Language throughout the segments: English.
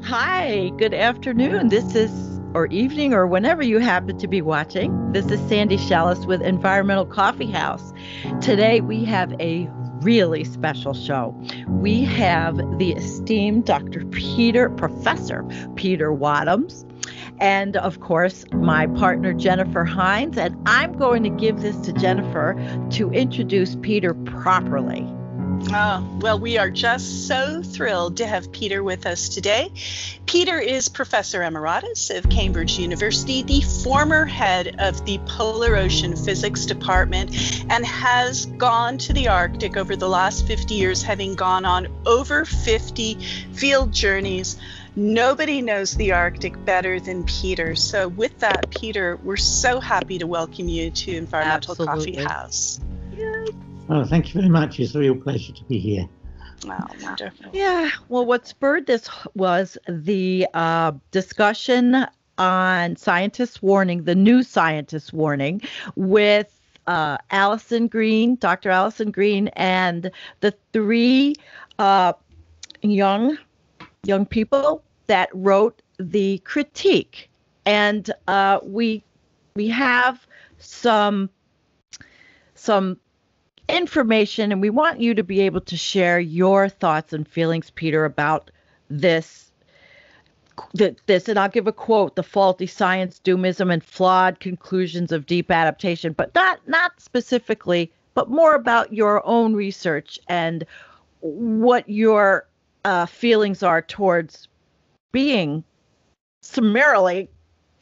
Hi, good afternoon. This is, or evening, or whenever you happen to be watching. This is Sandy Schoelles with Environmental Coffee House. Today we have a really special show. We have the esteemed Professor Peter Wadhams, and of course, my partner Jennifer Hynes. And I'm going to give this to Jennifer to introduce Peter properly. Well, we are just so thrilled to have Peter with us today. Peter is Professor Emeritus of Cambridge University, the former head of the Polar Ocean Physics Department, and has gone to the Arctic over the last 50 years, having gone on over 50 field journeys. Nobody knows the Arctic better than Peter. So with that, Peter, we're so happy to welcome you to Environmental Coffee House. Yes. Oh, thank you very much. It's a real pleasure to be here. Wow, wonderful. Yeah, well, what spurred this was the discussion on scientists' warning, the new scientists' warning, with Allison Green, Dr. Allison Green, and the three young people that wrote the critique. And we have some information, and we want you to be able to share your thoughts and feelings, Peter, about this. And I'll give a quote: "The faulty science, doomism, and flawed conclusions of deep adaptation," but not specifically, but more about your own research and what your feelings are towards being summarily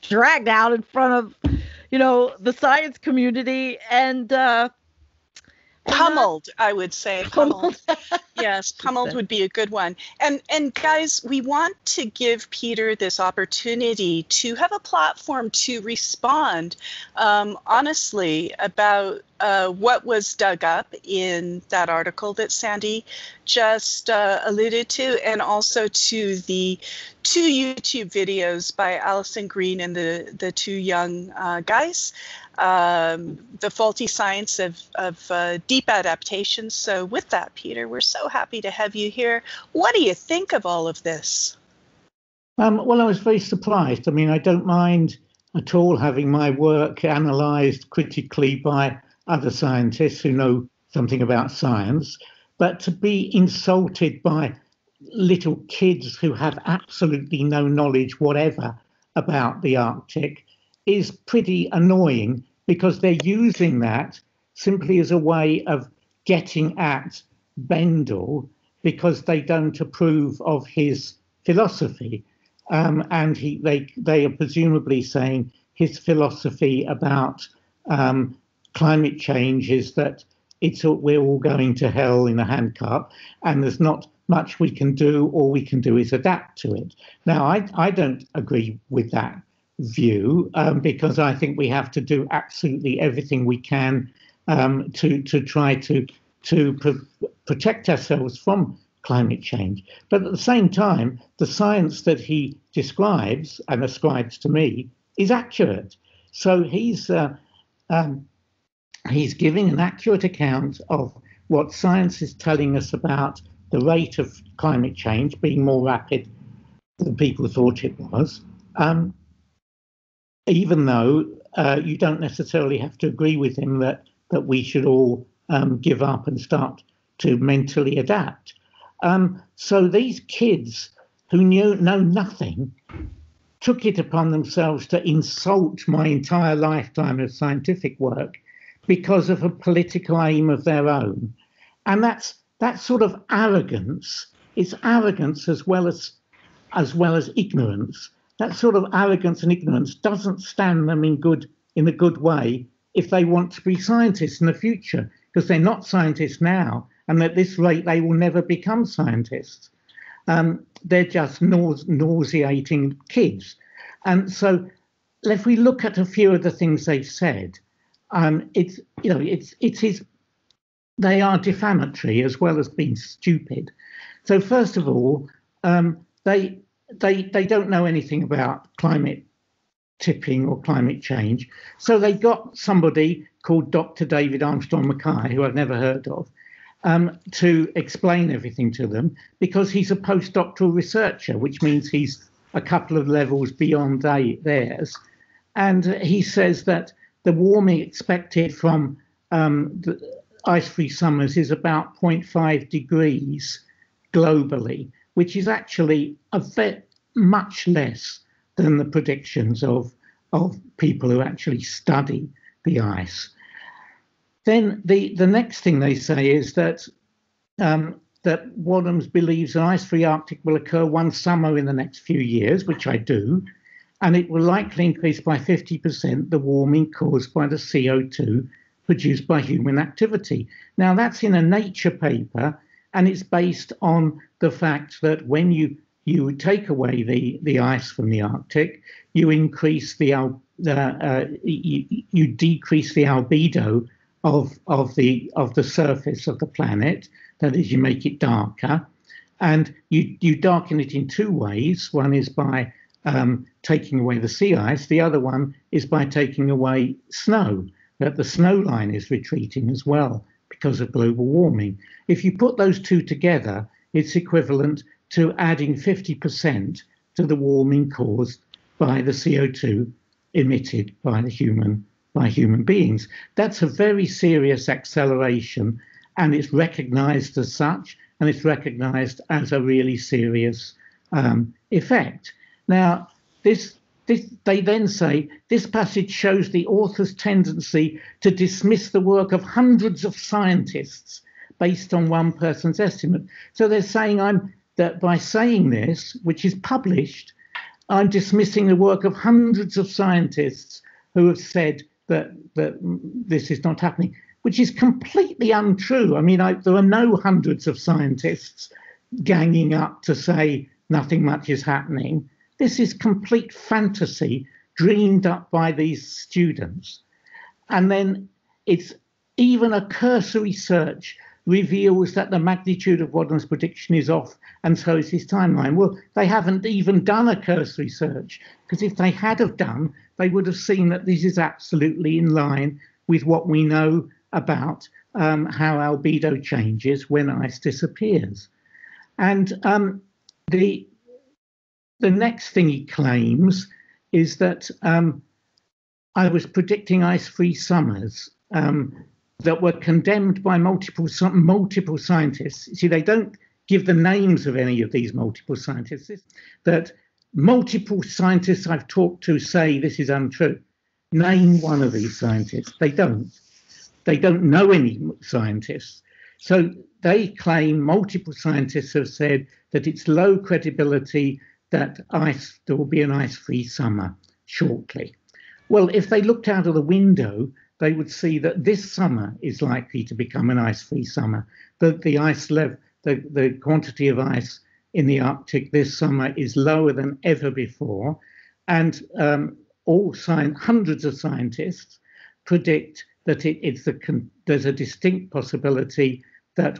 dragged out in front of, the science community and pummeled, I would say. Pummeled. Yes, pummeled would be a good one. And guys, we want to give Peter this opportunity to have a platform to respond honestly about what was dug up in that article that Sandy just alluded to, and also to the two YouTube videos by Allison Green and the two young guys, the faulty science of deep adaptation. So with that, Peter, we're so happy to have you here. What do you think of all of this? Well, I was very surprised. I mean, I don't mind at all having my work analysed critically by other scientists who know something about science, but to be insulted by little kids who have absolutely no knowledge whatever about the Arctic is pretty annoying, because they're using that simply as a way of getting at Bendel, because they don't approve of his philosophy. And they are presumably saying his philosophy about climate change is that we're all going to hell in a handcart, and there's not much we can do. All we can do is adapt to it. Now, I don't agree with that view, because I think we have to do absolutely everything we can to try to protect ourselves from climate change. But at the same time, the science that he describes and ascribes to me is accurate. So he's giving an accurate account of what science is telling us about the rate of climate change being more rapid than people thought it was, even though you don't necessarily have to agree with him that we should all give up and start to mentally adapt. So these kids who know nothing took it upon themselves to insult my entire lifetime of scientific work because of a political aim of their own. And that sort of arrogance. It's arrogance as well as ignorance. That sort of arrogance and ignorance doesn't stand them in a good way if they want to be scientists in the future, because they're not scientists now, and at this rate they will never become scientists. They're just nauseating kids. And so if we look at a few of the things they've said, they are defamatory as well as being stupid. So first of all, they don't know anything about climate tipping or climate change. So they got somebody called Dr. David Armstrong Mackay, who I've never heard of, to explain everything to them, because he's a postdoctoral researcher, which means he's a couple of levels beyond theirs. And he says that the warming expected from the ice-free summers is about 0.5 degrees globally, which is actually much less than the predictions of people who actually study the ice. Then the next thing they say is that that Wadhams believes an ice-free Arctic will occur one summer in the next few years, which I do, and it will likely increase by 50% the warming caused by the CO2 produced by human activity. Now, that's in a Nature paper, and it's based on the fact that when you take away the ice from the Arctic, you increase you decrease the albedo of the surface of the planet. That is, you make it darker, and you darken it in two ways. One is by taking away the sea ice. The other one is by taking away snow. That the snow line is retreating as well because of global warming. If you put those two together, it's equivalent to adding 50% to the warming caused by the CO2 emitted by human beings. That's a very serious acceleration, and it's recognized as such, and it's recognized as a really serious effect. Now, they then say, this passage shows the author's tendency to dismiss the work of hundreds of scientists based on one person's estimate. So they're saying that by saying this, which is published, I'm dismissing the work of hundreds of scientists who have said that this is not happening, which is completely untrue. I mean, there are no hundreds of scientists ganging up to say nothing much is happening. This is complete fantasy dreamed up by these students. And then it's even a cursory search reveals that the magnitude of Wadham's prediction is off, and so is his timeline. Well, they haven't even done a cursory search, because if they had have done, they would have seen that this is absolutely in line with what we know about how albedo changes when ice disappears. And the next thing he claims is that I was predicting ice-free summers that were condemned by multiple scientists. See, they don't give the names of any of these multiple scientists. That multiple scientists I've talked to say this is untrue. Name one of these scientists. They don't. They don't know any scientists. So they claim multiple scientists have said that it's low credibility that there will be an ice-free summer shortly. Well, if they looked out of the window, they would see that this summer is likely to become an ice-free summer. That the ice level, the quantity of ice in the Arctic this summer is lower than ever before, and hundreds of scientists predict that there's a distinct possibility that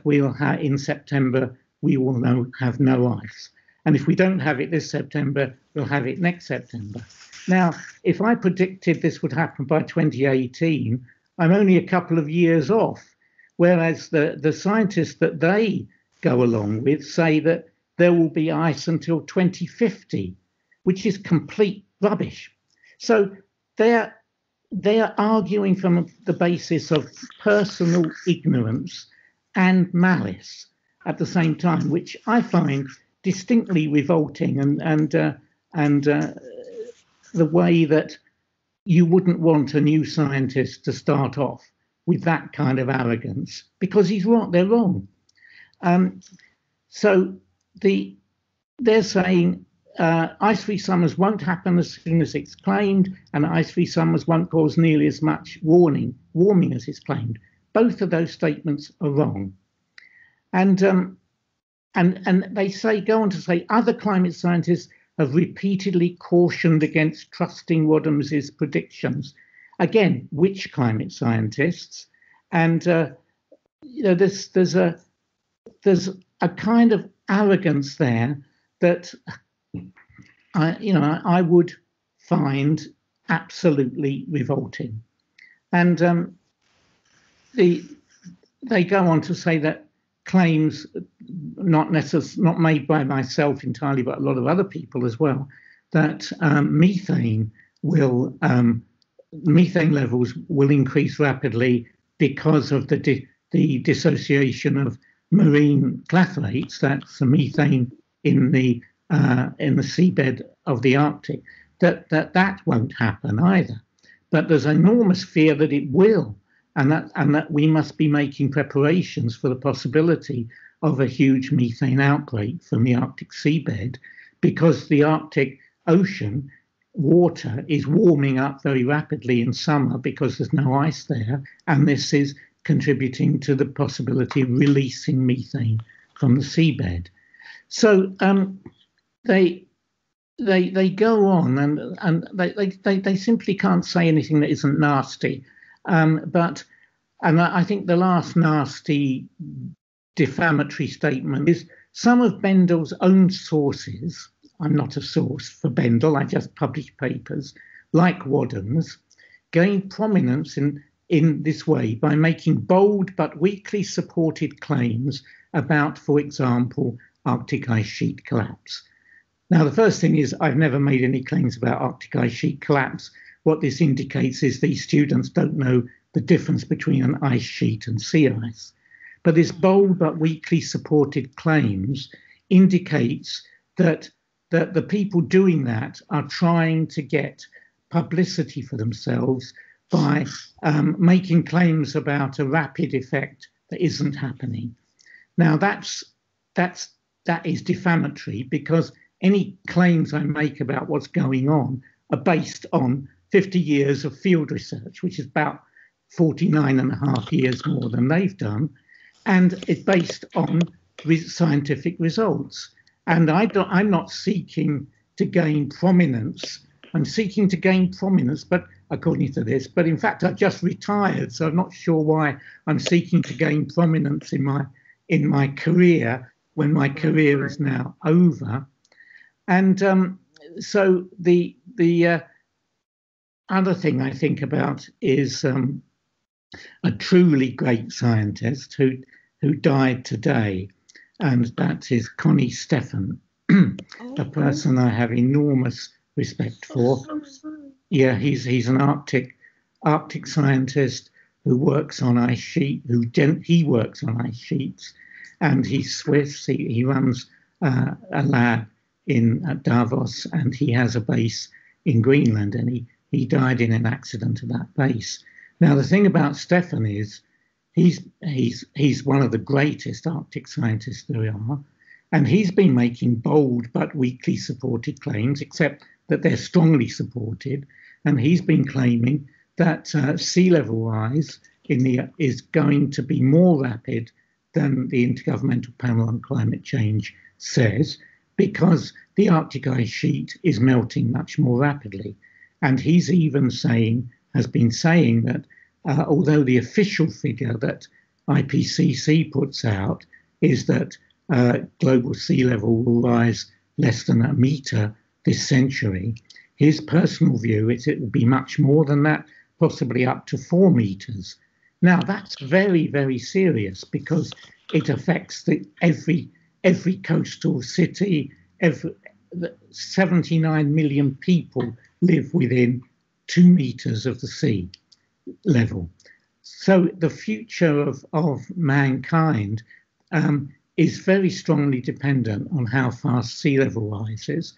in September we will have no ice. And if we don't have it this September, we'll have it next September. Now, if I predicted this would happen by 2018, I'm only a couple of years off, whereas the scientists that they go along with say that there will be ice until 2050, which is complete rubbish. So they're arguing from the basis of personal ignorance and malice at the same time, which I find distinctly revolting, and the way that you wouldn't want a new scientist to start off with that kind of arrogance, because he's wrong. They're wrong. So they're saying ice-free summers won't happen as soon as it's claimed, and ice-free summers won't cause nearly as much warming as it's claimed. Both of those statements are wrong. And they go on to say other climate scientists have repeatedly cautioned against trusting Wadhams's predictions. Again, which climate scientists? And there's a kind of arrogance there that I would find absolutely revolting. And they go on to say that claims, not made by myself entirely, but a lot of other people as well, that methane levels will increase rapidly because of the dissociation of marine clathrates. That's the methane in the seabed of the Arctic. That won't happen either. But there's enormous fear that it will, and that we must be making preparations for the possibility of a huge methane outbreak from the Arctic seabed, because the Arctic Ocean water is warming up very rapidly in summer because there's no ice there, and this is contributing to the possibility of releasing methane from the seabed. So they go on, and they simply can't say anything that isn't nasty. And I think the last nasty defamatory statement is some of Bendel's own sources. I'm not a source for Bendel, I just publish papers, like Wadhams, gained prominence in this way by making bold but weakly supported claims about, for example, Arctic ice sheet collapse. Now, the first thing is I've never made any claims about Arctic ice sheet collapse. What this indicates is these students don't know the difference between an ice sheet and sea ice. But this bold but weakly supported claims indicates that the people doing that are trying to get publicity for themselves by making claims about a rapid effect that isn't happening. Now, that is defamatory, because any claims I make about what's going on are based on 50 years of field research, which is about 49 and a half years more than they've done, and it's based on scientific results. And I'm not seeking to gain prominence. I'm seeking to gain prominence, but according to this, but in fact I've just retired, so I'm not sure why I'm seeking to gain prominence in my career when my career is now over. And so the other thing I think about is a truly great scientist who died today, and that is Connie Stephan, a person I have enormous respect for. Yeah, he's an Arctic scientist who works on ice sheet. He works on ice sheets, and he's Swiss. He runs a lab at Davos, and he has a base in Greenland, and he died in an accident at that base. Now, the thing about Stephan is he's one of the greatest Arctic scientists there are, and he's been making bold but weakly supported claims, except that they're strongly supported. And he's been claiming that sea level rise is going to be more rapid than the Intergovernmental Panel on Climate Change says, because the Arctic ice sheet is melting much more rapidly. And he's even has been saying that although the official figure that IPCC puts out is that global sea level will rise less than a metre this century, his personal view is it will be much more than that, possibly up to 4 metres. Now, that's very, very serious, because it affects every coastal city. 79 million people live within 2 metres of the sea level. So the future of mankind is very strongly dependent on how fast sea level rises.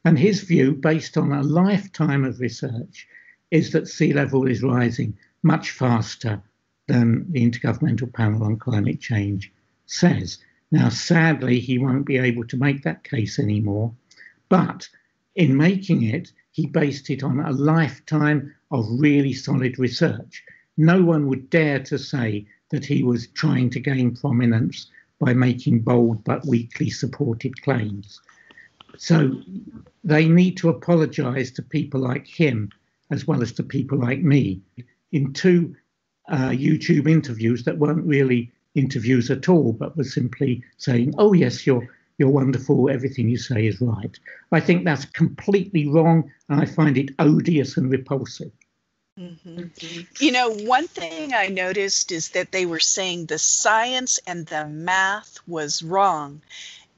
And his view, based on a lifetime of research, is that sea level is rising much faster than the Intergovernmental Panel on Climate Change says. Now, sadly, he won't be able to make that case anymore. But in making it, he based it on a lifetime of really solid research. No one would dare to say that he was trying to gain prominence by making bold but weakly supported claims. So they need to apologise to people like him, as well as to people like me, in 2 YouTube interviews that weren't really interviews at all, but were simply saying, oh yes, you're wonderful, everything you say is right. I think that's completely wrong, and I find it odious and repulsive. You know, one thing I noticed is that they were saying the science and the math was wrong.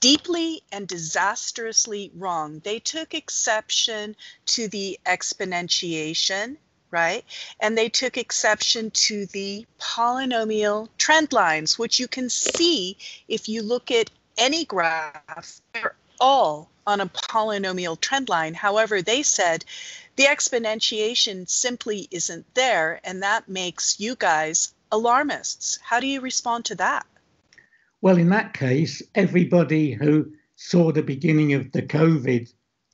Deeply and disastrously wrong. They took exception to the exponentiation, right? And they took exception to the polynomial trend lines, which you can see if you look at any graph, they're all on a polynomial trend line. However, they said the exponentiation simply isn't there, and that makes you guys alarmists. How do you respond to that? Well, in that case, everybody who saw the beginning of the COVID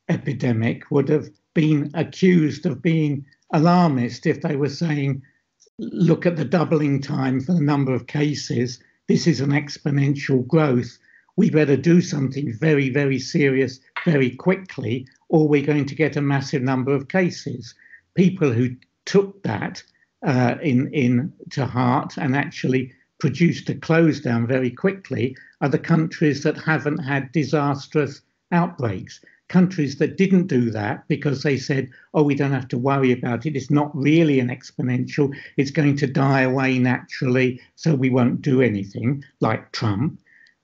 epidemic would have been accused of being alarmist if they were saying, look at the doubling time for the number of cases. This is an exponential growth. We better do something very, very serious very quickly, or we're going to get a massive number of cases. People who took that to heart and actually produced a close down very quickly are the countries that haven't had disastrous outbreaks. Countries that didn't do that because they said, oh, we don't have to worry about it. It's not really an exponential. It's going to die away naturally, so we won't do anything, like Trump,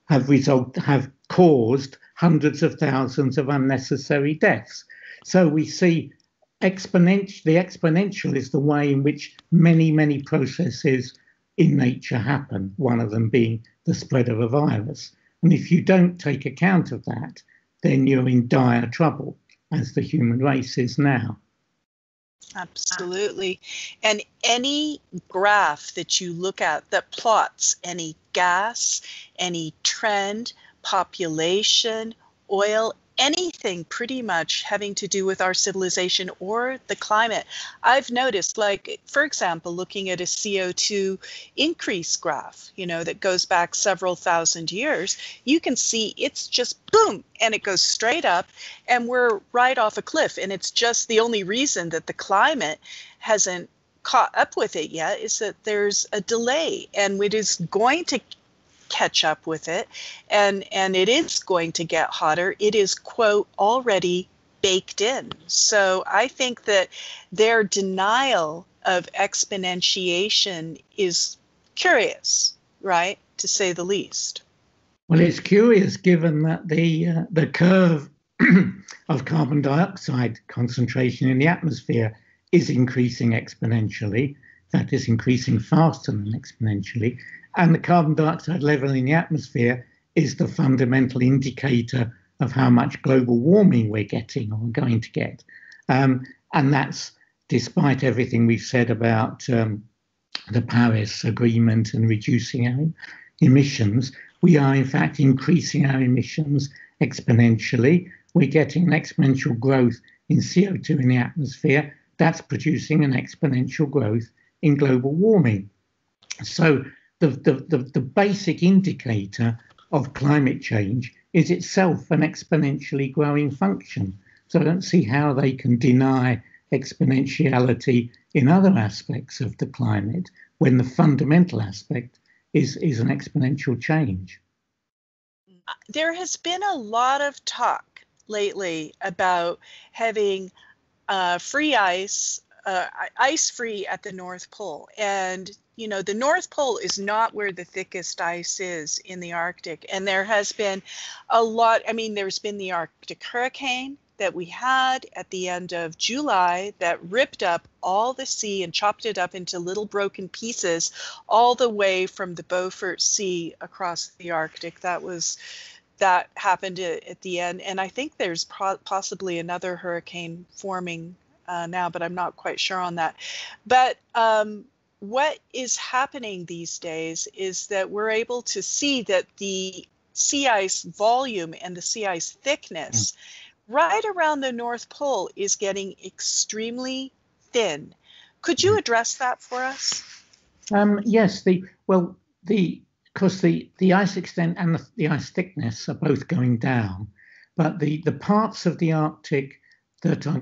have caused hundreds of thousands of unnecessary deaths. So we see the exponential is the way in which many, many processes in nature happen, one of them being the spread of a virus. And if you don't take account of that, then you're in dire trouble, as the human race is now. Absolutely. And any graph that you look at that plots any gas, any trend, population, oil, anything pretty much having to do with our civilization or the climate, I've noticed, like, for example, looking at a CO2 increase graph, you know, that goes back several thousand years, you can see it's just boom, and it goes straight up, and we're right off a cliff. And it's just the only reason that the climate hasn't caught up with it yet is that there's a delay, and it is going to catch up with it, and it is going to get hotter. It is, quote, already baked in. So I think that their denial of exponentiation is curious, right, to say the least. Well, it's curious given that the curve of carbon dioxide concentration in the atmosphere is increasing exponentially. That is increasing faster than exponentially. And the carbon dioxide level in the atmosphere is the fundamental indicator of how much global warming we're getting or going to get. And that's despite everything we've said about the Paris Agreement and reducing our emissions. We are, in fact, increasing our emissions exponentially. We're getting an exponential growth in CO2 in the atmosphere. That's producing an exponential growth in global warming. So the basic indicator of climate change is itself an exponentially growing function. So I don't see how they can deny exponentiality in other aspects of the climate when the fundamental aspect is an exponential change. There has been a lot of talk lately about having free ice, ice-free at the North Pole. And, you know, the North Pole is not where the thickest ice is in the Arctic. And there has been a lot, I mean, there's been the Arctic hurricane that we had at the end of July that ripped up all the sea and chopped it up into little broken pieces all the way from the Beaufort Sea across the Arctic. That happened at the end. And I think there's possibly another hurricane forming now, but I'm not quite sure on that. But what is happening these days is that we're able to see that the sea ice volume and the sea ice thickness right around the North Pole is getting extremely thin. Could you address that for us? Yes, because the ice extent and the ice thickness are both going down, but the parts of the Arctic that are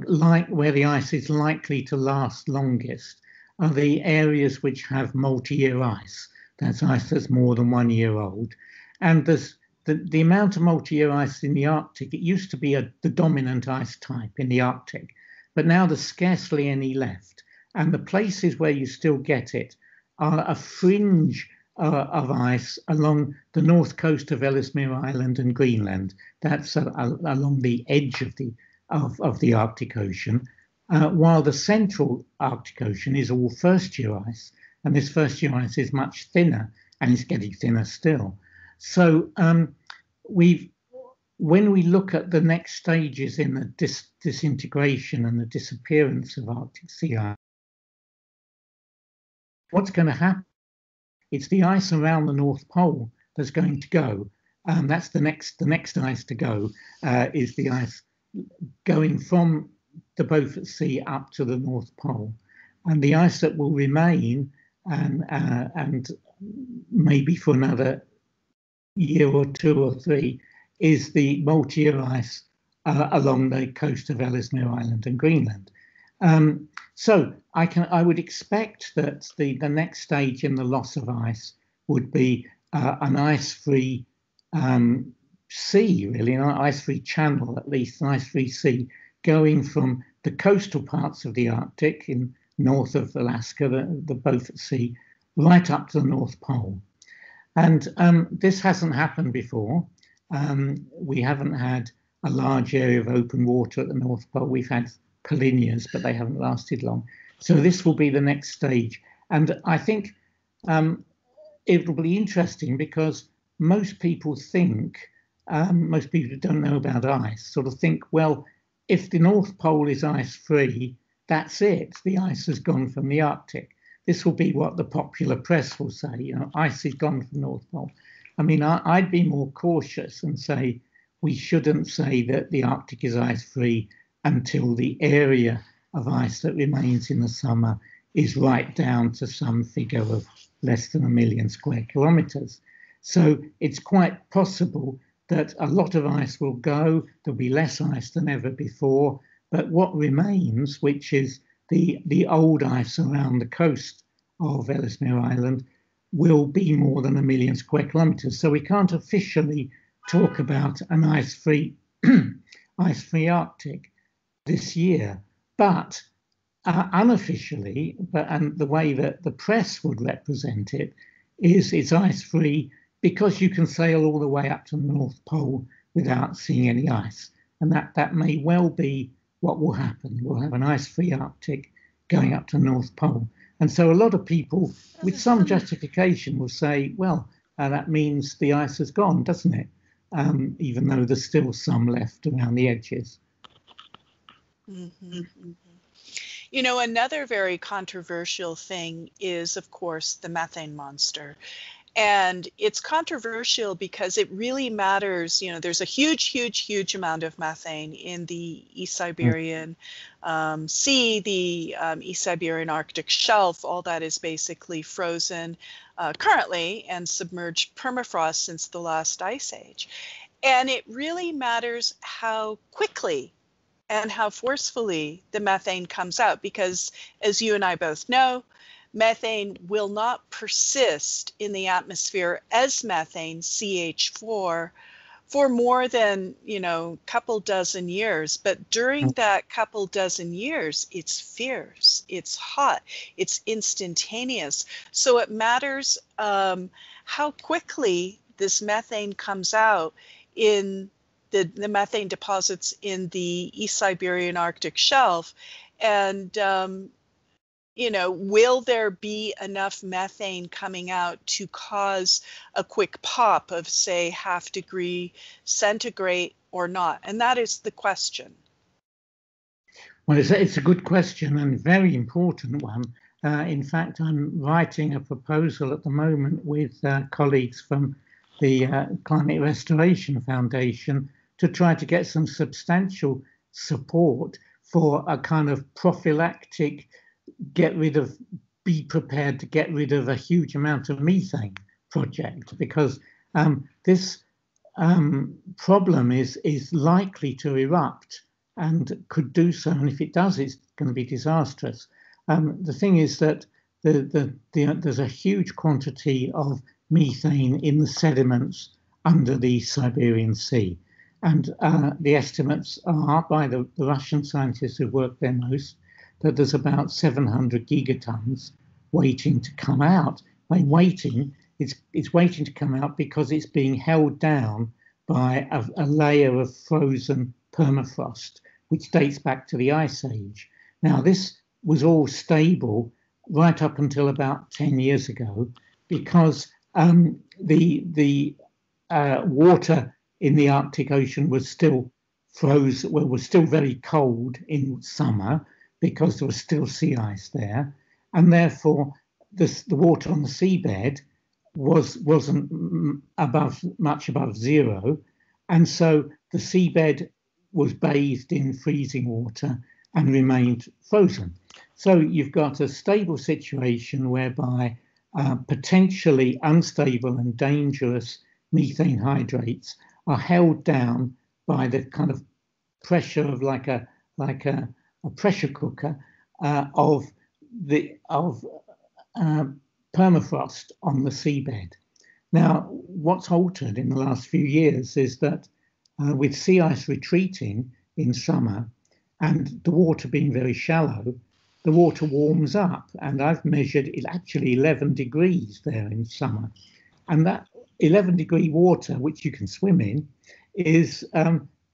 where the ice is likely to last longest are the areas which have multi-year ice. That's ice that's more than 1 year old. And there's the amount of multi-year ice in the Arctic, it used to be the dominant ice type in the Arctic, but now there's scarcely any left. And the places where you still get it are a fringe of ice along the north coast of Ellesmere Island and Greenland. That's along the edge of the Arctic Ocean, while the central Arctic Ocean is all first-year ice, and this first-year ice is much thinner, and it's getting thinner still. So when we look at the next stages in the disintegration and the disappearance of Arctic sea ice, what's going to happen? It's the ice around the North Pole that's going to go. That's the next ice to go, is the ice going from the Beaufort Sea up to the North Pole. And the ice that will remain, and maybe for another year or 2 or 3, is the multi-year ice along the coast of Ellesmere Island and Greenland. So I would expect that the next stage in the loss of ice would be an ice-free sea, really, an ice-free channel, at least, an ice-free sea, going from the coastal parts of the Arctic in north of Alaska, the Beaufort Sea, right up to the North Pole. And this hasn't happened before. We haven't had a large area of open water at the North Pole. We've had polynias, but they haven't lasted long. So this will be the next stage. And I think it will be interesting because most people who don't know about ice sort of think, well, if the North Pole is ice-free, that's it. The ice has gone from the Arctic. This will be what the popular press will say, ice is gone from the North Pole. I mean, I'd be more cautious and say we shouldn't say that the Arctic is ice-free until the area of ice that remains in the summer is right down to some figure of less than 1 million square kilometres. So it's quite possible that a lot of ice will go, there'll be less ice than ever before, but what remains, which is the old ice around the coast of Ellesmere Island, will be more than 1 million square kilometres. So we can't officially talk about an ice-free Arctic this year, but unofficially, and the way that the press would represent it, is it's ice-free because you can sail all the way up to the North Pole without seeing any ice. And that may well be what will happen. We'll have an ice-free Arctic going up to the North Pole. And so a lot of people, with some justification, will say, well, that means the ice has gone, doesn't it? Even though there's still some left around the edges. Mm-hmm. Another very controversial thing is, of course, the methane monster. And it's controversial because it really matters. There's a huge amount of methane in the East Siberian Sea, the East Siberian Arctic shelf. All that is basically frozen currently and submerged permafrost since the last ice age. And it really matters how quickly and how forcefully the methane comes out, because as you and I both know, methane will not persist in the atmosphere as methane, CH4, for more than, couple dozen years. But during that couple dozen years, it's fierce, it's hot, it's instantaneous. So it matters how quickly this methane comes out in the methane deposits in the East Siberian Arctic shelf. And will there be enough methane coming out to cause a quick pop of, say, 0.5 degree centigrade or not? And that is the question. Well, it's a good question and very important one. In fact, I'm writing a proposal at the moment with colleagues from the Climate Restoration Foundation to try to get some substantial support for a kind of prophylactic be prepared to get rid of a huge amount of methane project, because this problem is likely to erupt and could do so. And if it does, it's going to be disastrous. The thing is that there's a huge quantity of methane in the sediments under the Siberian Sea. And the estimates are by the Russian scientists who work there most, that there's about 700 gigatons waiting to come out. By waiting, it's waiting to come out because it's being held down by a layer of frozen permafrost, which dates back to the Ice Age. Now, this was all stable right up until about 10 years ago, because the water in the Arctic Ocean was still was still very cold in summer because there was still sea ice there, and therefore the water on the seabed wasn't much above zero, and so the seabed was bathed in freezing water and remained frozen. So you've got a stable situation whereby potentially unstable and dangerous methane hydrates are held down by the kind of pressure of like a pressure cooker of permafrost on the seabed. Now, what's altered in the last few years is that with sea ice retreating in summer and the water being very shallow, the water warms up, and I've measured it actually 11 degrees there in summer. And that 11-degree water, which you can swim in, is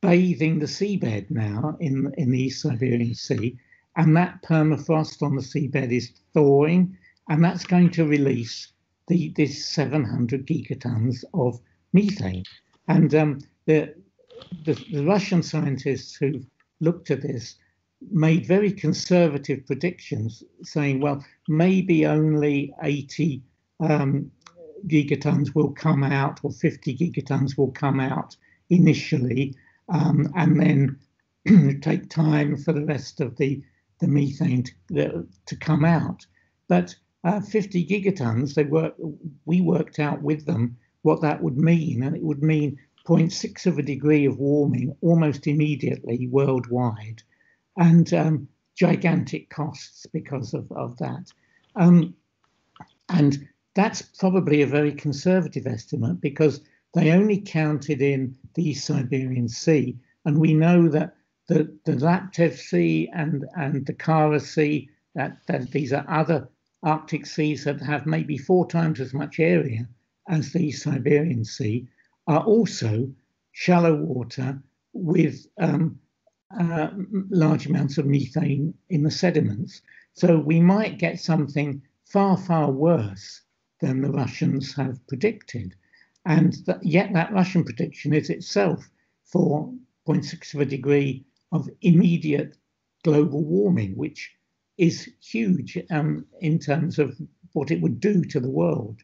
bathing the seabed now in the East Siberian Sea. And that permafrost on the seabed is thawing, and that's going to release this 700 gigatons of methane. And the Russian scientists who looked at this made very conservative predictions, saying, well, maybe only 80 gigatons will come out, or 50 gigatons will come out initially, and then take time for the rest of the methane to come out. But 50 gigatons, we worked out with them what that would mean, and it would mean 0.6 of a degree of warming almost immediately worldwide, and gigantic costs because of that. And that's probably a very conservative estimate, because they only counted in the East Siberian Sea, and we know that the Laptev Sea and the Kara Sea, that these are other Arctic seas that have maybe 4 times as much area as the East Siberian Sea, are also shallow water with large amounts of methane in the sediments. So we might get something far, far worse than the Russians have predicted. And yet that Russian prediction is itself for 0.6 of a degree of immediate global warming, which is huge in terms of what it would do to the world.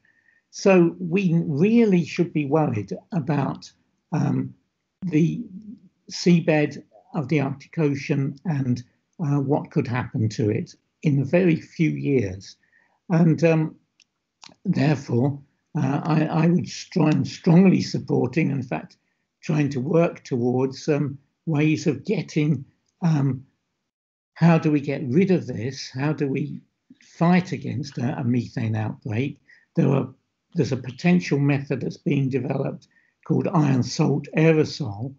So we really should be worried about the seabed of the Arctic Ocean and what could happen to it in a very few years. And therefore, I would strongly supporting, in fact, trying to work towards ways of getting, how do we get rid of this? How do we fight against a methane outbreak? There's a potential method that's being developed called iron salt aerosol,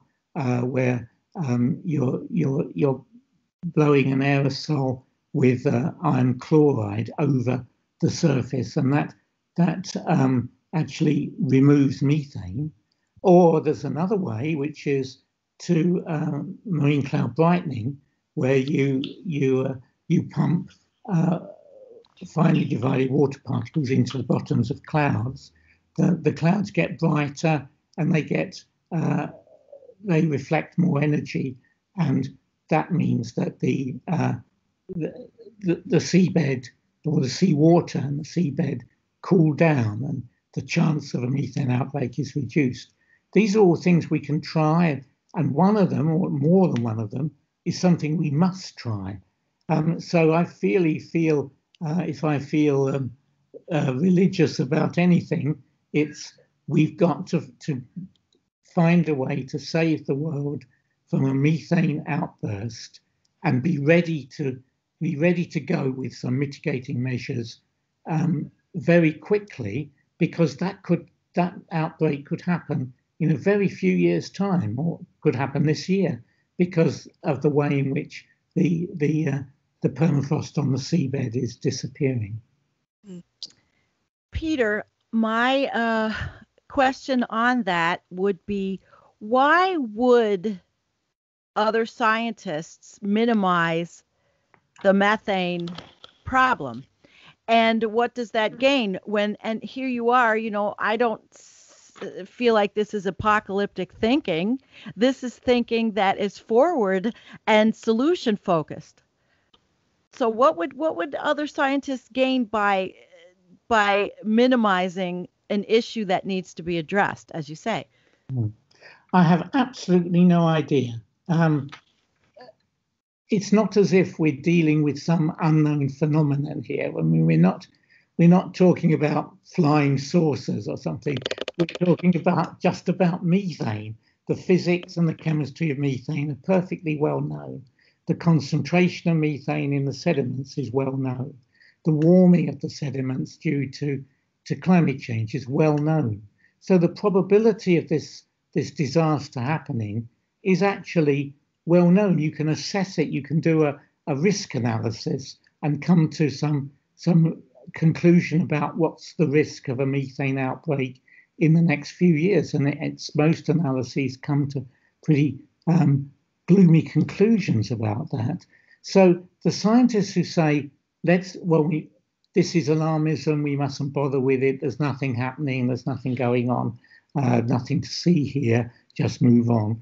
where you're blowing an aerosol with iron chloride over the surface, and that actually removes methane. Or there's another way, which is to marine cloud brightening, where you pump finely divided water particles into the bottoms of clouds. The clouds get brighter, and they reflect more energy, and that means that the seabed, or the seawater and the seabed, cool down, and the chance of a methane outbreak is reduced. These are all things we can try, and one of them, or more than one of them, is something we must try. So I feel if I feel religious about anything, it's we've got to find a way to save the world from a methane outburst, and be ready to go with some mitigating measures very quickly, because that outbreak could happen in a very few years' time, or could happen this year, because of the way in which the the permafrost on the seabed is disappearing. Peter, my question on that would be, why would other scientists minimize the methane problem? And what does that gain when, and here you are, I don't feel like this is apocalyptic thinking. This is thinking that is forward and solution focused. So what would other scientists gain by minimizing an issue that needs to be addressed, as you say? I have absolutely no idea. It's not as if we're dealing with some unknown phenomenon here. I mean, we're not talking about flying saucers or something. We're talking just about methane. The physics and the chemistry of methane are perfectly well known. The concentration of methane in the sediments is well known. The warming of the sediments due to climate change is well known. So the probability of this disaster happening is actually well known. You can assess it. You can do a risk analysis and come to some conclusion about what's the risk of a methane outbreak in the next few years. And most analyses come to pretty gloomy conclusions about that. So the scientists who say, this is alarmism, we mustn't bother with it, there's nothing happening, there's nothing going on, nothing to see here, just move on.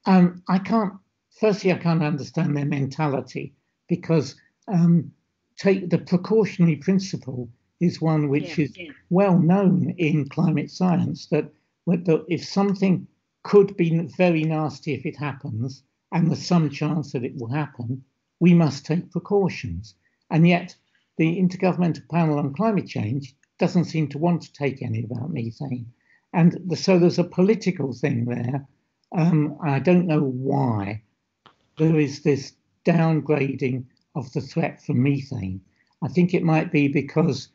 I can't understand their mentality, because the precautionary principle is one which is well known in climate science, that if something could be very nasty if it happens, and there's some chance that it will happen, we must take precautions. And yet the Intergovernmental Panel on Climate Change doesn't seem to want to take any about methane. And so there's a political thing there. I don't know why there is this downgrading of the threat from methane. I think it might be because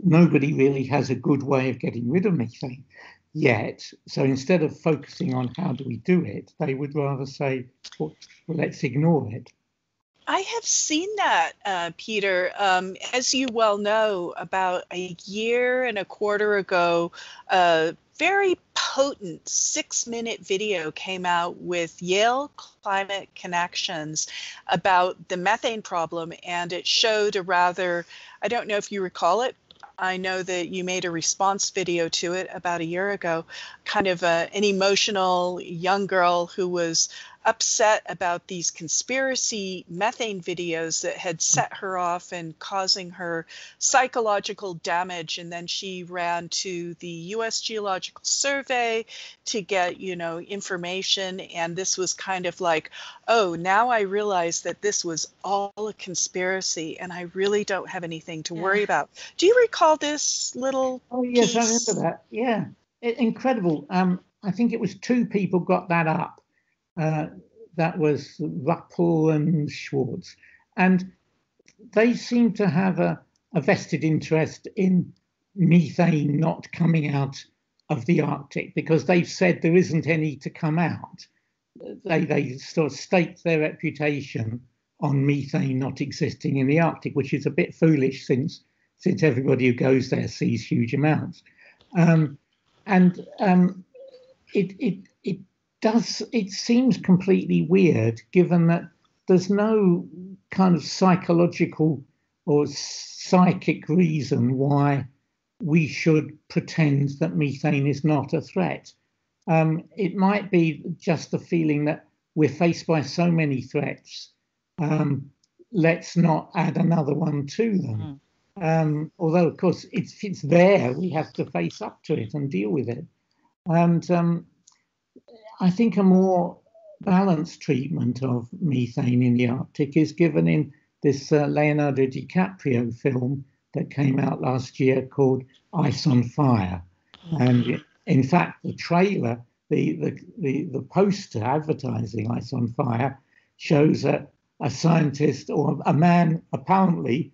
nobody really has a good way of getting rid of methane yet. So instead of focusing on how do we do it, they would rather say, well, let's ignore it. I have seen that, Peter. As you well know, about a year and a quarter ago, a very potent 6-minute video came out with Yale Climate Connections about the methane problem, and it showed a rather, I don't know if you recall it, I know that you made a response video to it about a year ago, kind of an emotional young girl who was upset about these conspiracy methane videos that had set her off and causing her psychological damage. And then she ran to the U.S. Geological Survey to get, information. And this was kind of like, oh, now I realize that this was all a conspiracy and I really don't have anything to worry about. Do you recall this little yes, piece? I remember that. Yeah, incredible. I think it was 2 people got that up. That was Ruppel and Schwartz. And they seem to have a vested interest in methane not coming out of the Arctic, because they've said there isn't any to come out. They sort of stake their reputation on methane not existing in the Arctic, which is a bit foolish since everybody who goes there sees huge amounts. It seems completely weird, given that there's no kind of psychological or psychic reason why we should pretend that methane is not a threat. It might be just the feeling that we're faced by so many threats, let's not add another one to them. Although, of course, it's there, we have to face up to it and deal with it. And I think a more balanced treatment of methane in the Arctic is given in this Leonardo DiCaprio film that came out last year called Ice on Fire. And in fact, the trailer, the poster advertising Ice on Fire shows a scientist or a man apparently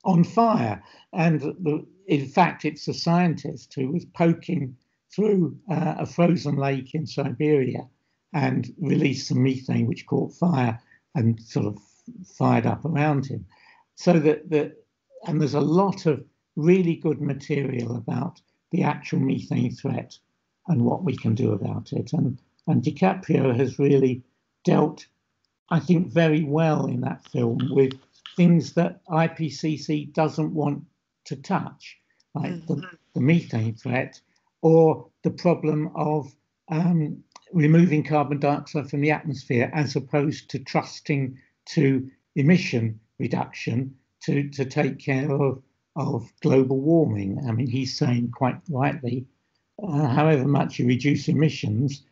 on fire. And in fact, it's a scientist who was poking through a frozen lake in Siberia and released some methane which caught fire and sort of fired up around him. So and there's a lot of really good material about the actual methane threat and what we can do about it. And DiCaprio has really dealt, I think, very well in that film with things that IPCC doesn't want to touch, like the methane threat or the problem of removing carbon dioxide from the atmosphere, as opposed to trusting to emission reduction to take care of global warming. I mean, he's saying quite rightly, however much you reduce emissions,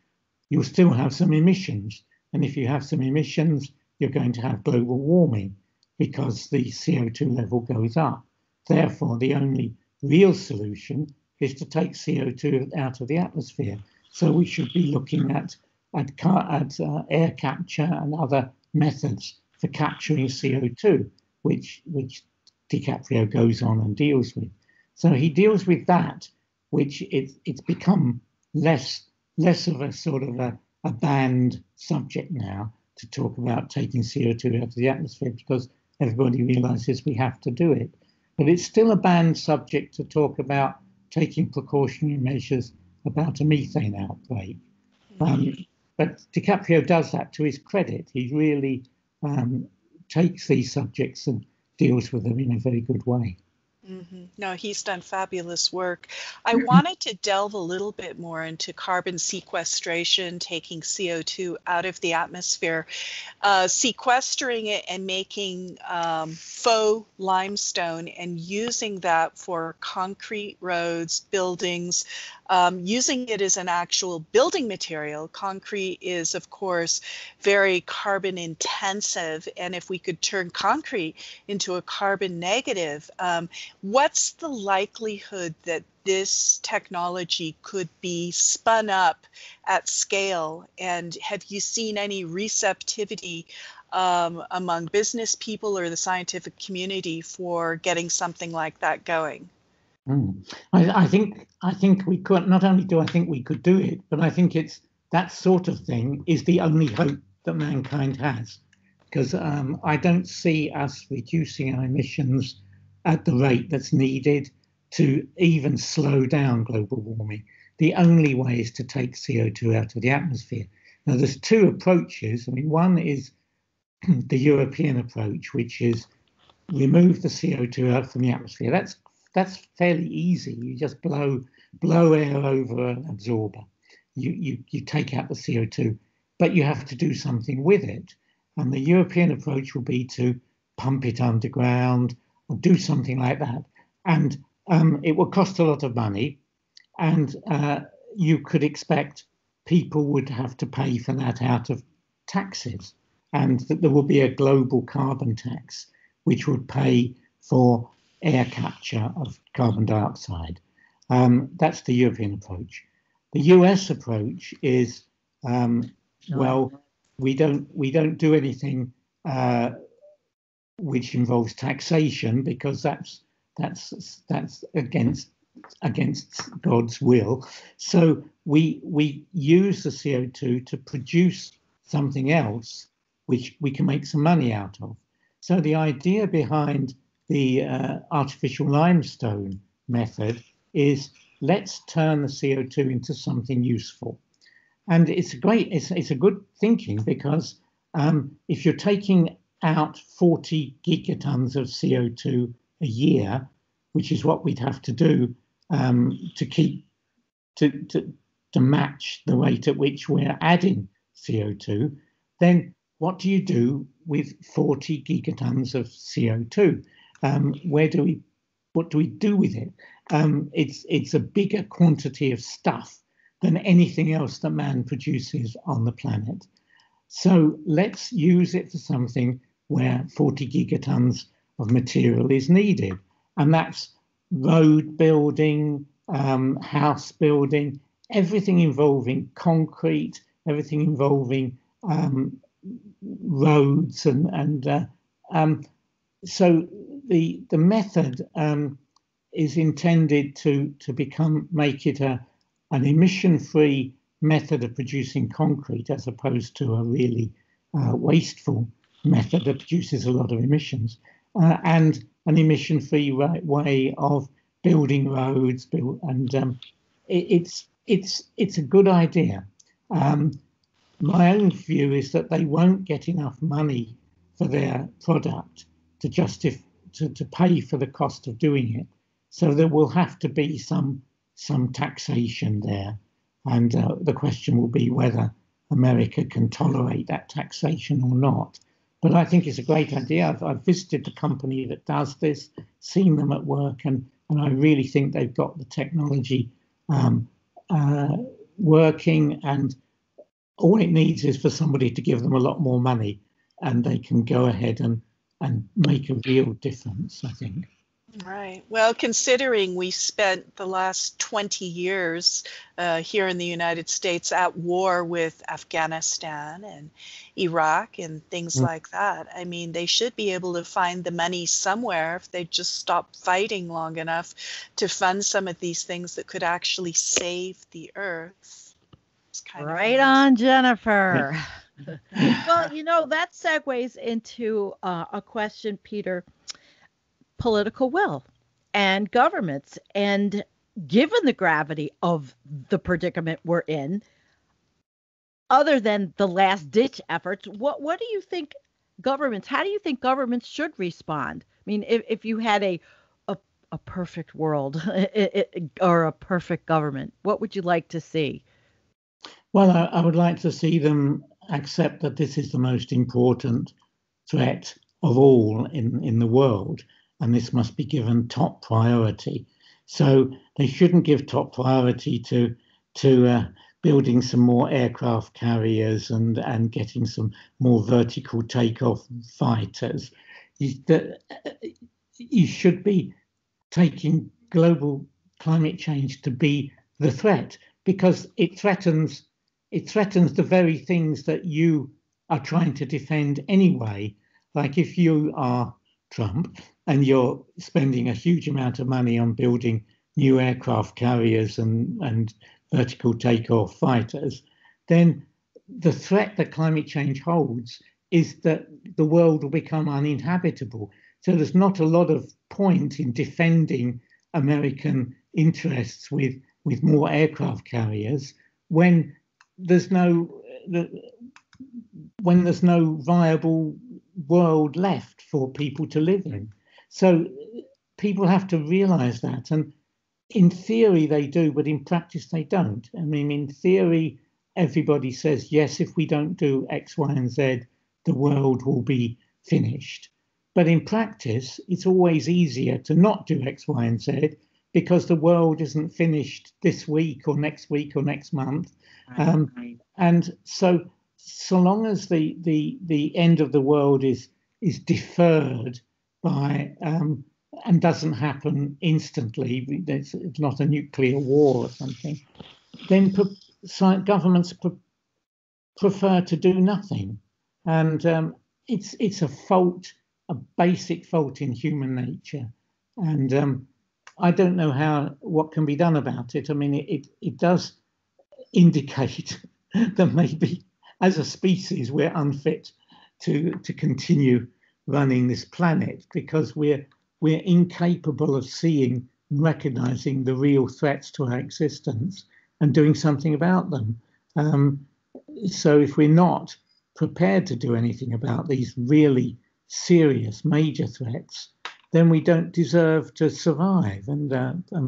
you'll still have some emissions. And if you have some emissions, you're going to have global warming because the CO2 level goes up. Therefore, the only real solution is to take CO2 out of the atmosphere. So we should be looking at air capture and other methods for capturing CO2, which DiCaprio goes on and deals with. So he deals with that, which it's become less of a sort of a banned subject now to talk about taking CO2 out of the atmosphere, because everybody realizes we have to do it. But it's still a banned subject to talk about taking precautionary measures about a methane outbreak. But DiCaprio does that to his credit. He really takes these subjects and deals with them in a very good way. No, he's done fabulous work. I wanted to delve a little bit more into carbon sequestration, taking CO2 out of the atmosphere, sequestering it and making faux limestone and using that for concrete roads, buildings, using it as an actual building material. Concrete is, of course, very carbon intensive. And if we could turn concrete into a carbon negative, what's the likelihood that this technology could be spun up at scale? And have you seen any receptivity among business people or the scientific community for getting something like that going? I think we could. Not only do I think we could do it, but I think it's that sort of thing is the only hope that mankind has, because I don't see us reducing our emissions at the rate that's needed to even slow down global warming. The only way is to take CO2 out of the atmosphere. Now, there's two approaches. I mean, one is the European approach, which is remove the CO2 out from the atmosphere. That's fairly easy. You just blow air over an absorber. You take out the CO2, but you have to do something with it. And the European approach will be to pump it underground or do something like that. And it will cost a lot of money. And you could expect people would have to pay for that out of taxes. And that there will be a global carbon tax, which would pay for air capture of carbon dioxide. That's the European approach. The US approach is, well, we don't do anything which involves taxation, because that's against God's will. So we use the CO2 to produce something else which we can make some money out of. So the idea behind the artificial limestone method is, let's turn the CO2 into something useful. And it's a good thinking, because if you're taking out 40 gigatons of CO2 a year, which is what we'd have to do to match the rate at which we're adding CO2, then what do you do with 40 gigatons of CO2? What do we do with it? It's a bigger quantity of stuff than anything else that man produces on the planet. So let's use it for something where 40 gigatons of material is needed. And that's road building, house building, everything involving concrete, everything involving roads so the method is intended to make it an emission-free method of producing concrete, as opposed to a really wasteful method that produces a lot of emissions, and an emission-free way of building roads. It's a good idea. My own view is that they won't get enough money for their product to pay for the cost of doing it. So there will have to be some taxation there, and the question will be whether America can tolerate that taxation or not. But I think it's a great idea. I've visited the company that does this, seen them at work, and I really think they've got the technology working, and all it needs is for somebody to give them a lot more money, and they can go ahead and make a real difference, I think. Right. Well, considering we spent the last 20 years here in the United States at war with Afghanistan and Iraq and things like that, I mean, they should be able to find the money somewhere if they just stop fighting long enough to fund some of these things that could actually save the Earth. Right on, Jennifer. Well, that segues into a question, Peter. Political will and governments, and given the gravity of the predicament we're in, other than the last ditch efforts, what do you think how do you think governments should respond? I mean, if you had a perfect world or a perfect government, what would you like to see? Well, I would like to see them accept that this is the most important threat of all in the world, and this must be given top priority. So they shouldn't give top priority to building some more aircraft carriers and getting some more vertical takeoff fighters. You should be taking global climate change to be the threat, because it threatens the very things that you are trying to defend anyway. Like if you are Trump and you're spending a huge amount of money on building new aircraft carriers and vertical takeoff fighters, then the threat that climate change holds is that the world will become uninhabitable. So there's not a lot of point in defending American interests with more aircraft carriers when there's no viable world left for people to live in. So people have to realize that, and in theory they do, but in practice they don't. I mean, in theory, everybody says, yes, if we don't do X, Y, and Z, the world will be finished. But in practice, it's always easier to not do X, Y, and Z, because the world isn't finished this week or next month. And so long as the end of the world is deferred by and doesn't happen instantly, it's not a nuclear war or something, then governments prefer to do nothing. And it's a fault, a basic fault in human nature. And I don't know what can be done about it. I mean, it does indicate that maybe as a species we're unfit to continue running this planet, because we're incapable of seeing and recognizing the real threats to our existence and doing something about them. So if we're not prepared to do anything about these really serious major threats, then we don't deserve to survive, and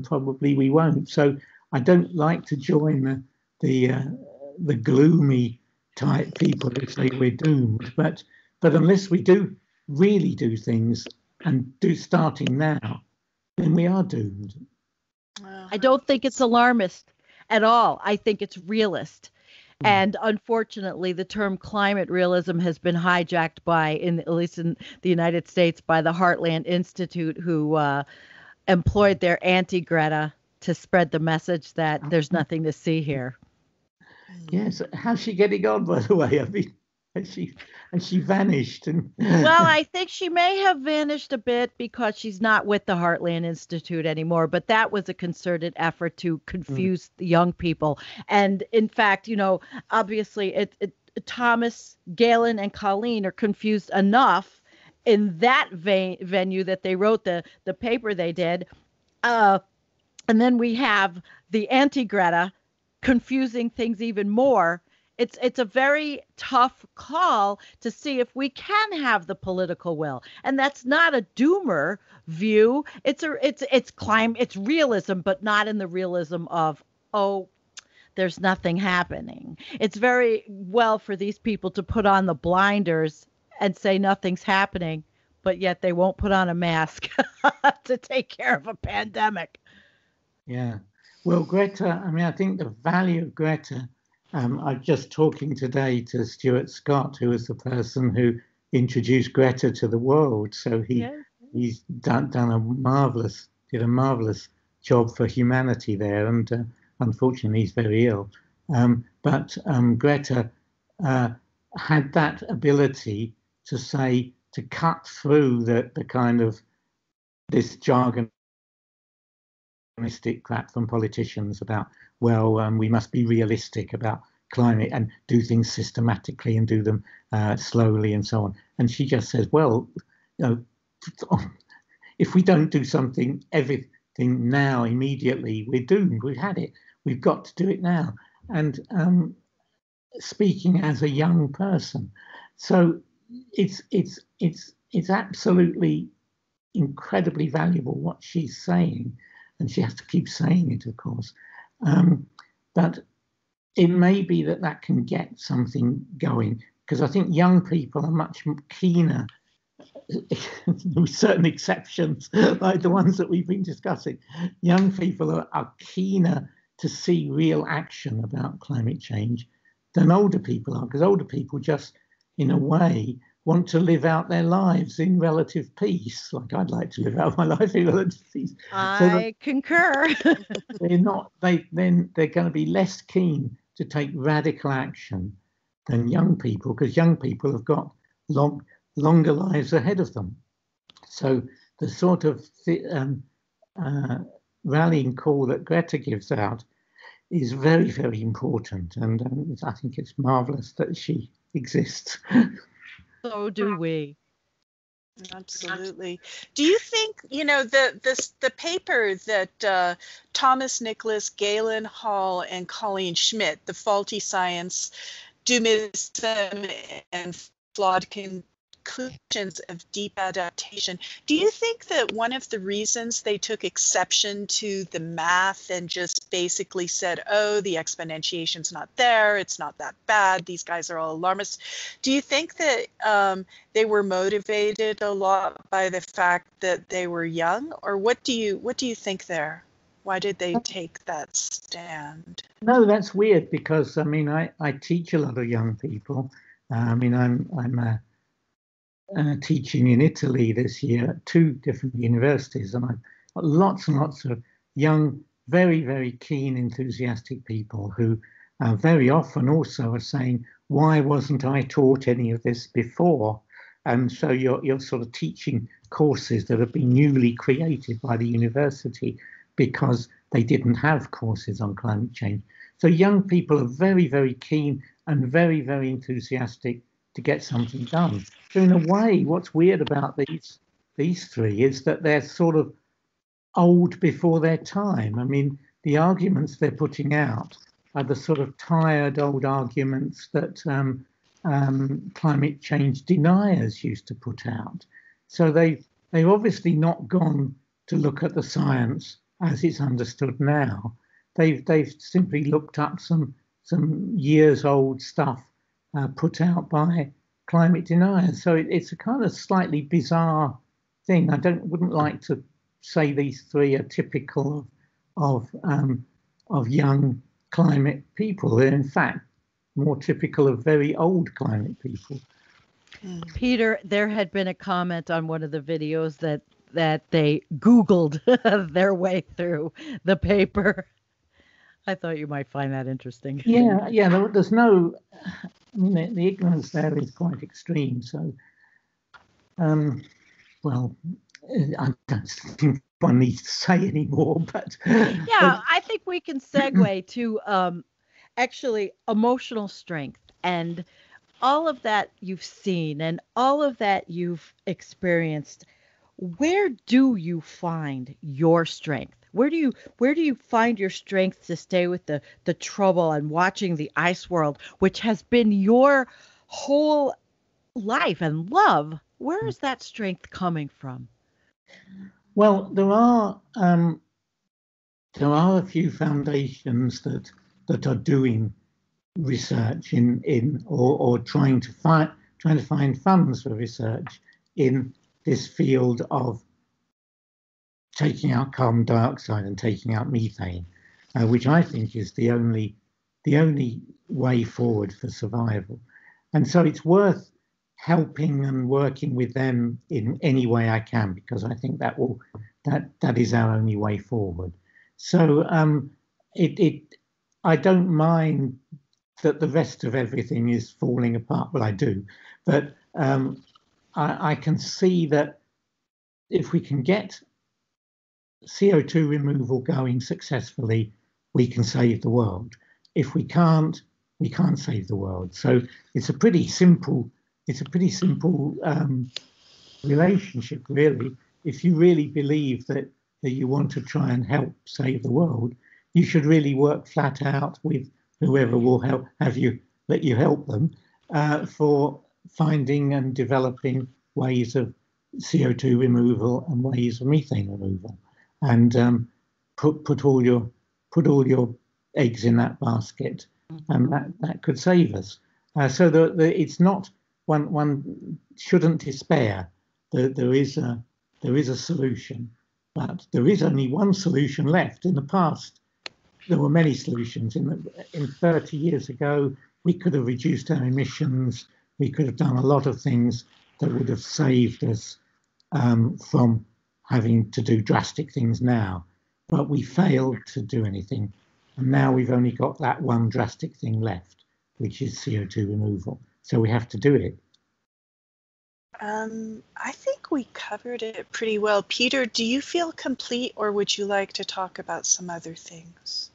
probably we won't. So I don't like to join the gloomy type people who say we're doomed, but unless we do really do things and do starting now, then we are doomed. I don't think it's alarmist at all. I think it's realist. And unfortunately, the term climate realism has been hijacked at least in the United States, by the Heartland Institute, who employed their anti-Greta to spread the message that there's nothing to see here. Yes. How's she getting on, by the way? I mean, has she vanished? Well, I think she may have vanished a bit because she's not with the Heartland Institute anymore. But that was a concerted effort to confuse the young people. And in fact, obviously, Thomas, Galen, and Colleen are confused enough in that venue that they wrote the paper they did. And then we have the anti-Greta confusing things even more. It's a very tough call to see if we can have the political will, and that's not a doomer view. It's realism, but not in the realism of, oh, there's nothing happening. It's very well for these people to put on the blinders and say nothing's happening, but yet they won't put on a mask to take care of a pandemic. Yeah. Well, Greta, I mean, I think the value of Greta, I'm just talking today to Stuart Scott, who was the person who introduced Greta to the world. So he's did a marvelous job for humanity there, and unfortunately he's very ill. But Greta had that ability to cut through the kind of this jargon crap from politicians about, well, we must be realistic about climate and do things systematically and do them slowly and so on. And she just says, well, if we don't do everything now immediately, we're doomed. We've had it. We've got to do it now. And speaking as a young person, so it's absolutely incredibly valuable what she's saying. And she has to keep saying it, of course. But it may be that can get something going, because I think young people are much keener, with certain exceptions, like the ones that we've been discussing. Young people are keener to see real action about climate change than older people are, because older people just, in a way, want to live out their lives in relative peace. Like I'd like to live out my life in relative peace. I concur. They're going to be less keen to take radical action than young people, because young people have got longer lives ahead of them. So the sort of rallying call that Greta gives out is very, very important. And I think it's marvelous that she exists. So do we. Absolutely. Do you think, the paper that Thomas Nicholas, Galen Hall, and Colleen Schmidt, the faulty science, doomism, and flawed conclusions of deep adaptation, do you think that one of the reasons they took exception to the math and just basically said, oh, the exponentiation's not there, it's not that bad, these guys are all alarmists, do you think that they were motivated a lot by the fact that they were young? Or what do you think there? Why did they take that stand? No, that's weird, because I mean, I teach a lot of young people. I mean, I'm teaching in Italy this year at 2 different universities, and I've got lots and lots of young, very, very keen, enthusiastic people who very often also are saying, why wasn't I taught any of this before? And so you're sort of teaching courses that have been newly created by the university because they didn't have courses on climate change. So young people are very, very keen and very, very enthusiastic to get something done. So in a way, what's weird about these 3 is that they're sort of old before their time. I mean, the arguments they're putting out are the sort of tired old arguments that climate change deniers used to put out. So they've obviously not gone to look at the science as it's understood now. They've simply looked up some years old stuff put out by climate deniers. So it's a kind of slightly bizarre thing. I wouldn't like to say these 3 are typical of young climate people. They're in fact more typical of very old climate people. Peter, there had been a comment on one of the videos that they Googled their way through the paper. I thought you might find that interesting. Yeah. There's no. I mean, the ignorance there is quite extreme. So, well, I don't think one needs to say any more. But I think we can segue to actually emotional strength. and all of that you've seen and all of that you've experienced, where do you find your strength? Where do you find your strength to stay with the trouble and watching the ice world, which has been your whole life and love? Where is that strength coming from? Well, there are a few foundations that are doing research in or trying to find funds for research in this field of taking out carbon dioxide and taking out methane, which I think is the only way forward for survival. And so it's worth helping and working with them in any way I can, because I think that is our only way forward. So I don't mind that the rest of everything is falling apart. Well, I do, but I can see that if we can get CO2 removal going successfully, we can save the world. If we can't save the world. So it's a pretty simple relationship, really. If you really believe that you want to try and help save the world, you should really work flat out with whoever will let you help them for finding and developing ways of CO2 removal and ways of methane removal, and put all your eggs in that basket, and that could save us. So it's not one shouldn't despair. There is a solution, but there is only one solution left. In the past, there were many solutions. In 30 years ago, we could have reduced our emissions. We could have done a lot of things that would have saved us from having to do drastic things now. But we failed to do anything. And now we've only got that one drastic thing left, which is CO2 removal. So we have to do it. I think we covered it pretty well. Peter, do you feel complete, or would you like to talk about some other things?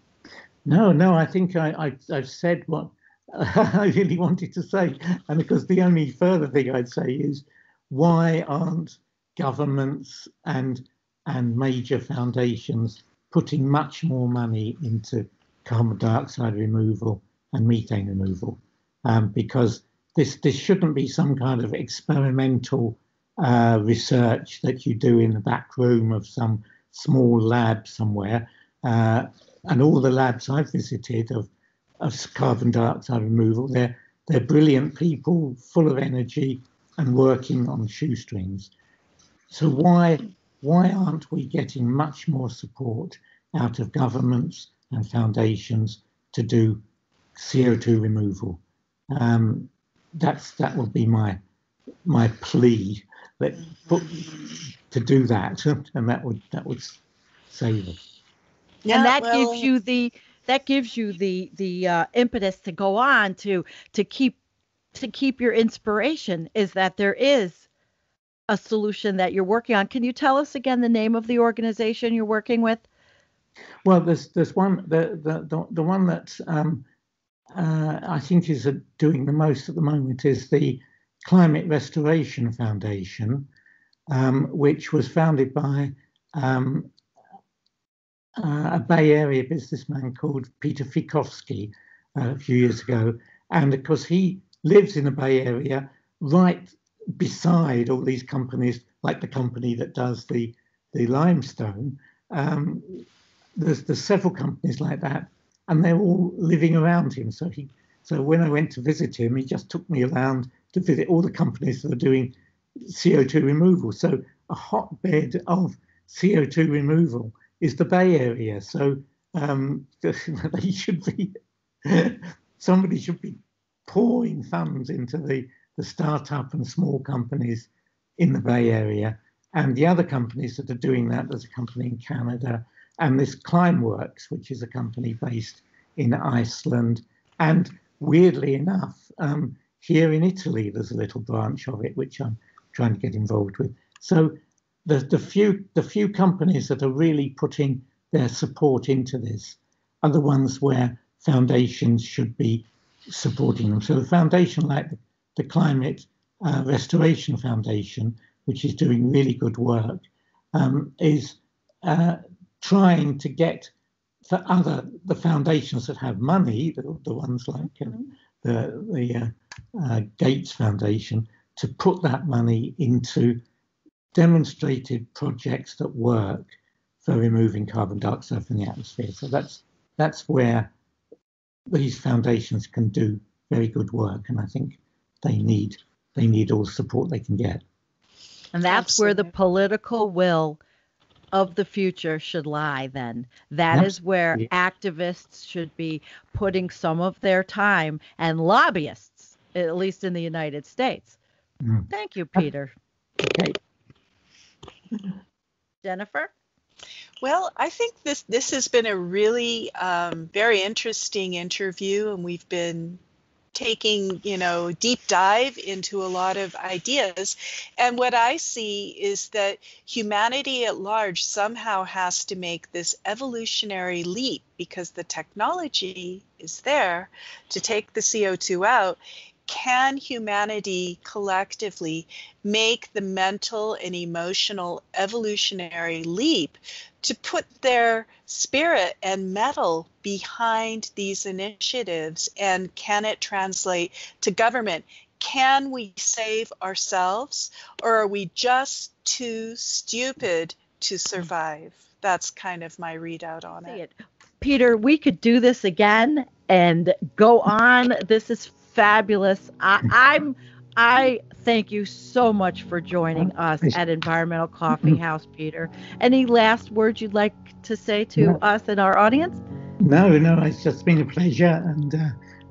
No, I think I've said what I really wanted to say. And because the only further thing I'd say is, why aren't governments and major foundations putting much more money into carbon dioxide removal and methane removal? Because this shouldn't be some kind of experimental research that you do in the back room of some small lab somewhere. And all the labs I've visited of carbon dioxide removal, they're brilliant people, full of energy and working on shoestrings. So why aren't we getting much more support out of governments and foundations to do CO2 removal? That would be my plea, to do that, and that would save us. Yeah, and that gives you the impetus to go on to keep your inspiration, is that there is a solution that you're working on. Can you tell us again the name of the organization you're working with? Well, there's one, the one that I think is doing the most at the moment is the Climate Restoration Foundation, which was founded by a Bay Area businessman called Peter Fikowski a few years ago. And of course, he lives in the Bay Area right beside all these companies, like the company that does the limestone. There's several companies like that, and they're all living around him. So when I went to visit him, he just took me around to visit all the companies that are doing CO2 removal. So a hotbed of CO2 removal is the Bay Area. So they should be, somebody should be pouring funds into the startup and small companies in the Bay Area. And the other companies that are doing that, there's a company in Canada, and this Climeworks, which is a company based in Iceland. And weirdly enough, here in Italy, there's a little branch of it, which I'm trying to get involved with. So the few companies that are really putting their support into this are the ones where foundations should be supporting them. So the foundation, like the Climate Restoration Foundation, which is doing really good work, is trying to get the foundations that have money, the ones like the Gates Foundation, to put that money into demonstrated projects that work for removing carbon dioxide from the atmosphere. So that's where these foundations can do very good work, and I think they need all the support they can get. And that's where the political will of the future should lie then. That is where activists should be putting some of their time, and lobbyists, at least in the United States. Thank you, Peter. Okay. Jennifer? Well, I think this has been a really very interesting interview, and we've been taking, deep dive into a lot of ideas. And what I see is that humanity at large somehow has to make this evolutionary leap, because the technology is there to take the CO2 out. Can humanity collectively make the mental and emotional evolutionary leap to put their spirit and mettle behind these initiatives? And can it translate to government? Can we save ourselves, or are we just too stupid to survive? That's kind of my readout on it. Peter, we could do this again and go on. This is fabulous. I thank you so much for joining us at Environmental Coffee House, Peter. Any last words you'd like to say to us and our audience? No, it's just been a pleasure, and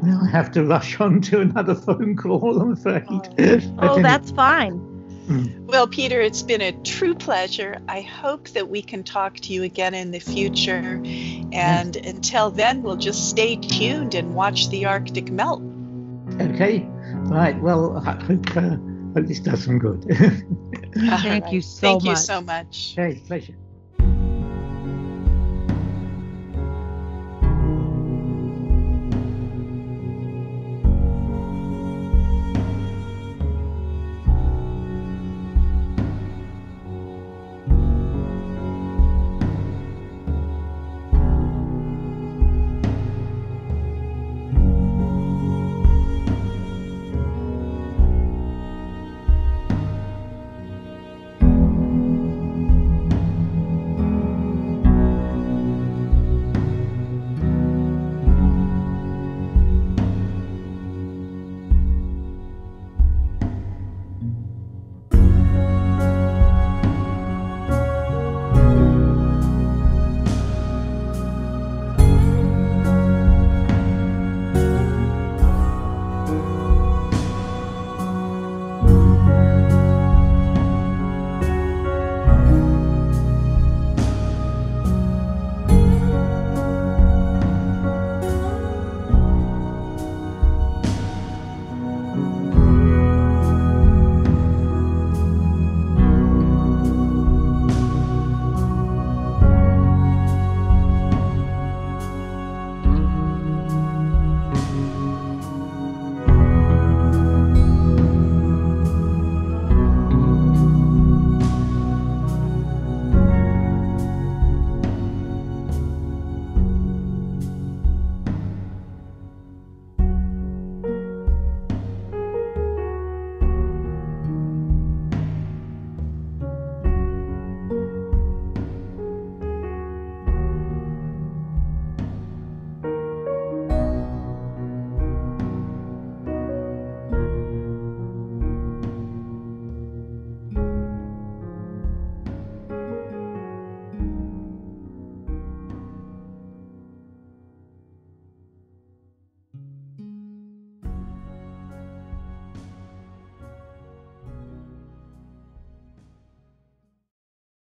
now I have to rush on to another phone call, I'm afraid. That's fine. Well, Peter, it's been a true pleasure. I hope that we can talk to you again in the future. And until then, we'll just stay tuned and watch the Arctic melt. Okay. Right. Well, I hope this does some good. Thank you so much. Thank you so much. Okay. Pleasure.